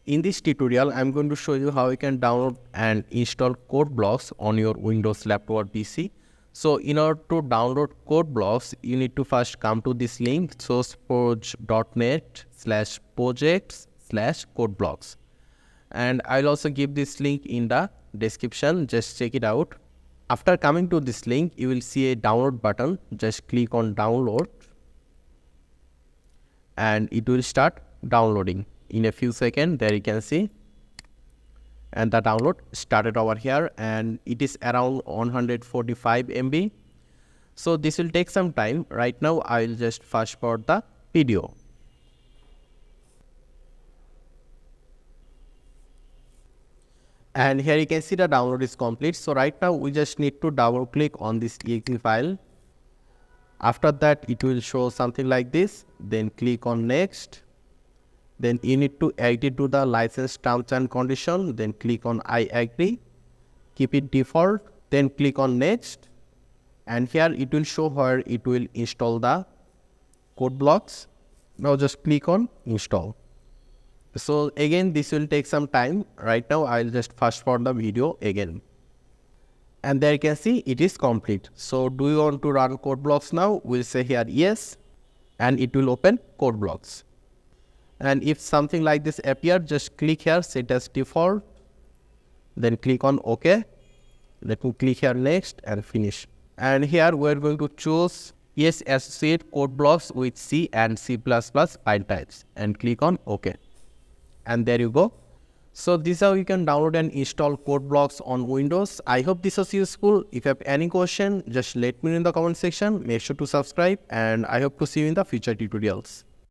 In this tutorial, I'm going to show you how you can download and install CodeBlocks on your Windows laptop or PC. So in order to download CodeBlocks, you need to first come to this link, sourceforge.net/projects/CodeBlocks. And I'll also give this link in the description. Just check it out. After coming to this link, you will see a download button. Just click on download and it will start downloading. In a few seconds, there you can see, and the download started over here, and it is around 145 MB. So this will take some time. Right now I will just fast forward the video. And here you can see the download is complete. So right now we just need to double click on this exe file. After that it will show something like this. Then click on next. Then you need to add it to the license terms and condition. Then click on I agree. Keep it default. Then click on next. And here it will show where it will install the CodeBlocks. Now just click on install. So again, this will take some time. Right now I'll just fast forward the video again. And there you can see it is complete. So do you want to run CodeBlocks now? We'll say here yes. And it will open CodeBlocks. And if something like this appears, just click here, set as default. Then click on OK. Let me click here next and finish. And here we're going to choose yes, associate CodeBlocks with C and C++ file types. And click on OK. And there you go. So this is how you can download and install CodeBlocks on Windows. I hope this was useful. If you have any question, just let me know in the comment section. Make sure to subscribe, and I hope to see you in the future tutorials.